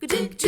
Good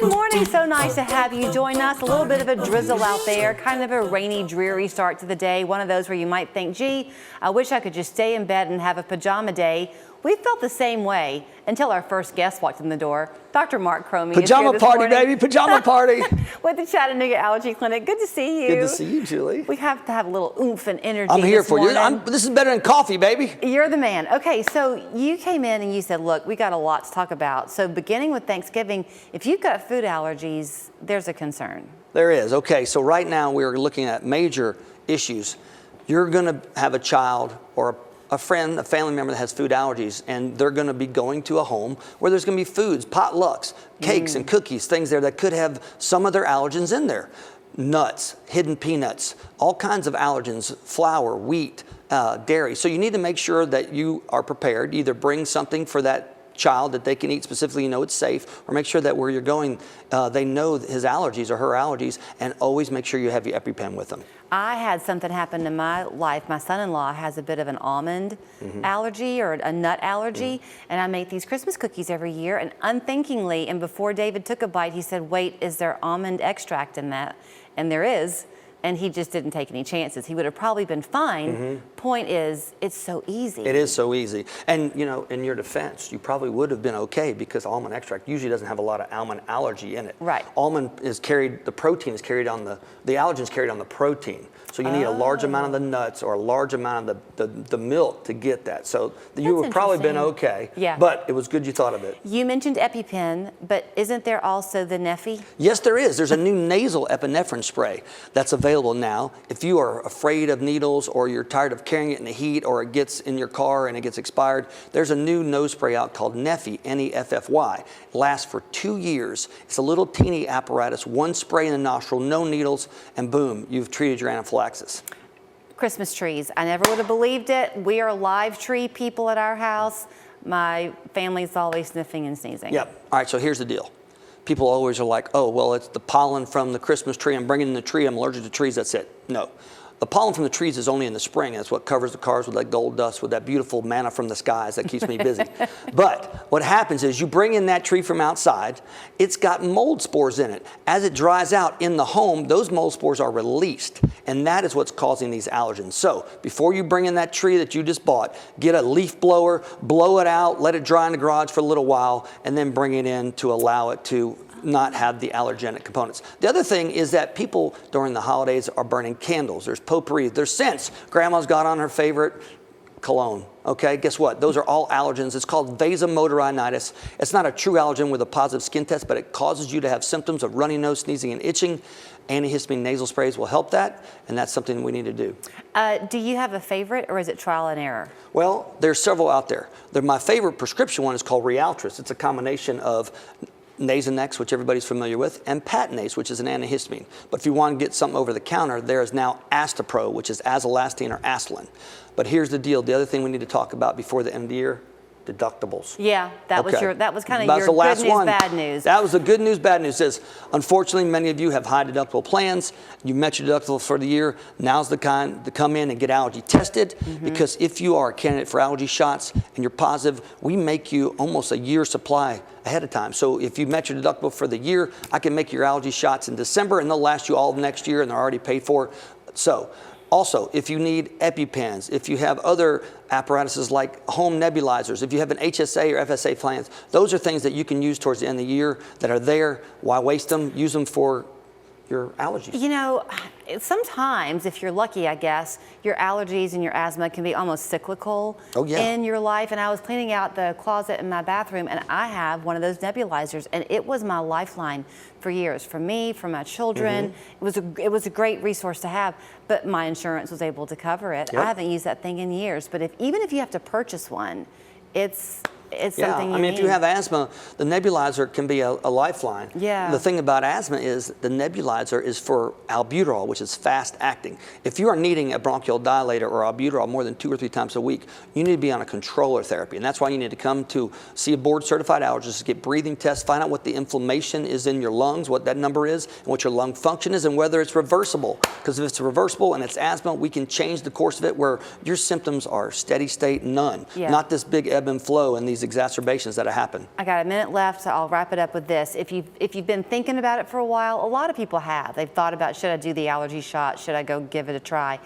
morning, so nice to have you join us. A little bit of a drizzle out there, kind of a rainy, dreary start to the day. One of those where you might think, gee, I wish I could just stay in bed and have a pajama day. We felt the same way until our first guest walked in the door. Dr. Marc Cromie Pajama is here this party, morning. baby, pajama party. With the Chattanooga Allergy Clinic. Good to see you. Good to see you, Julie. We have to have a little oomph and energy. I'm here for morning. you. This is better than coffee, baby. You're the man. Okay, so you came in and you said, look, we got a lot to talk about. So beginning with Thanksgiving, if you've got food allergies, there's a concern. There is. Okay, so right now we're looking at major issues. You're going to have a child or a friend, a family member that has food allergies, and they're going to be going to a home where there's going to be foods, potlucks, cakes and cookies, things there that could have some of their allergens in there. Nuts, hidden peanuts, all kinds of allergens, flour, wheat, dairy. So you need to make sure that you are prepared. Either bring something for that child that they can eat specifically, you know it's safe, or make sure that where you're going, they know his allergies or her allergies, and always make sure you have your EpiPen with them. I had something happen in my life. My son-in-law has a bit of an almond allergy or a nut allergy, and I make these Christmas cookies every year, and unthinkingly, and before David took a bite, he said, wait, is there almond extract in that? And there is. And he just didn't take any chances. He would have probably been fine. Point is, it's so easy. It is so easy. And, you know, in your defense, you probably would have been okay because almond extract usually doesn't have a lot of almond allergy in it. Right. Almond is carried, the protein is carried on the allergen's carried on the protein. So you need a large amount of the nuts or a large amount of the milk to get that. So you would have probably been okay. Yeah. But it was good you thought of it. You mentioned EpiPen, but isn't there also the Neffy? Yes, there is. There's a new nasal epinephrine spray that's available now. If you are afraid of needles or you're tired of carrying it in the heat or it gets in your car and it gets expired, there's a new nose spray out called Neffy, N-E-F-F-Y. It lasts for 2 years. It's a little teeny apparatus, one spray in the nostril, no needles, and boom, you've treated your anaphylaxis. Christmas trees. I never would have believed it. We are live tree people at our house. My family's always sniffing and sneezing. Yep. All right, so here's the deal. People always are like, oh, well, it's the pollen from the Christmas tree. I'm bringing in the tree. I'm allergic to trees. That's it. No. The pollen from the trees is only in the spring. That's what covers the cars with that gold dust, with that beautiful manna from the skies that keeps me busy. But what happens is you bring in that tree from outside. It's got mold spores in it. As it dries out in the home, those mold spores are released. And that is what's causing these allergens. So before you bring in that tree that you just bought, get a leaf blower, blow it out, let it dry in the garage for a little while, and then bring it in to allow it to not have the allergenic components. The other thing is that people during the holidays are burning candles. There's potpourri, there's scents. Grandma's got on her favorite cologne. Okay, guess what? Those are all allergens. It's called vasomotor rhinitis. It's not a true allergen with a positive skin test, but it causes you to have symptoms of runny nose, sneezing, and itching. Antihistamine nasal sprays will help that, and that's something we need to do. Do you have a favorite, or is it trial and error? Well, there's several out there. My favorite prescription one is called Realtris. It's a combination of Nasonex, which everybody's familiar with, and Patinase, which is an antihistamine. But if you want to get something over the counter, there is now Astapro, which is azolastine or Aslan. But here's the deal. The other thing we need to talk about before the end of the year, deductibles. Yeah, that was kind of your the last good news, one. bad news. That was the good news, bad news. It says, unfortunately, many of you have high deductible plans. You met your deductible for the year. Now's the time to come in and get allergy tested, because if you are a candidate for allergy shots and you're positive, we make you almost a year's supply ahead of time. So if you met your deductible for the year, I can make your allergy shots in December, and they'll last you all of next year, and they're already paid for. So also, if you need EpiPens, if you have other apparatuses like home nebulizers, if you have an HSA or FSA plans, those are things that you can use towards the end of the year that are there. Why waste them? Use them for your allergies. You know, sometimes, if you're lucky, I guess, your allergies and your asthma can be almost cyclical in your life. And I was cleaning out the closet in my bathroom, and I have one of those nebulizers, and it was my lifeline for years, for me, for my children. It was a great resource to have, but my insurance was able to cover it. I haven't used that thing in years, but even if you have to purchase one, it's it's Yeah, something you I mean, need. if you have asthma, the nebulizer can be a lifeline. Yeah. The thing about asthma is the nebulizer is for albuterol, which is fast acting. If you are needing a bronchial dilator or albuterol more than 2 or 3 times a week, you need to be on a controller therapy. And that's why you need to come to see a board certified allergist, get breathing tests, find out what the inflammation is in your lungs, what that number is, and what your lung function is, and whether it's reversible. Because if it's reversible and it's asthma, we can change the course of it where your symptoms are steady state, none. Yeah. Not this big ebb and flow and these exacerbations that happen. I got a minute left, so I'll wrap it up with this. If you've been thinking about it for a while, a lot of people have. They've thought about, should I do the allergy shot? Should I go give it a try?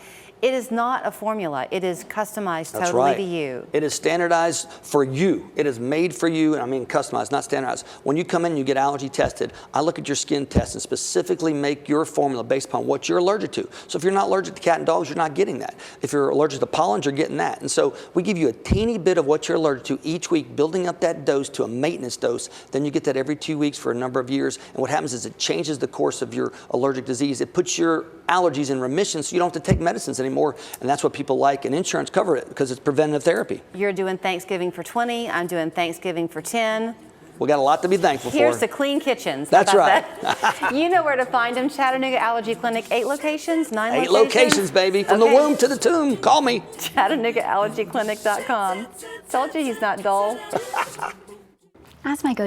It is not a formula. It is customized That's totally right. to you. It is standardized for you. It is made for you, and I mean customized, not standardized. When you come in and you get allergy tested, I look at your skin test and specifically make your formula based upon what you're allergic to. So if you're not allergic to cat and dogs, you're not getting that. If you're allergic to pollens, you're getting that. And so we give you a teeny bit of what you're allergic to each week, building up that dose to a maintenance dose. Then you get that every 2 weeks for a number of years. And what happens is it changes the course of your allergic disease. It puts your allergies in remission so you don't have to take medicines anymore. And that's what people like, and insurance cover it because it's preventative therapy. You're doing Thanksgiving for 20. I'm doing Thanksgiving for 10. We got a lot to be thankful for. Here's to clean kitchens. That's How right. about that? You know where to find them. Chattanooga Allergy Clinic, 8 locations, 9 locations? 8 locations, baby. From the womb to the tomb. Call me. ChattanoogaAllergyClinic.com. Told you he's not dull. As my go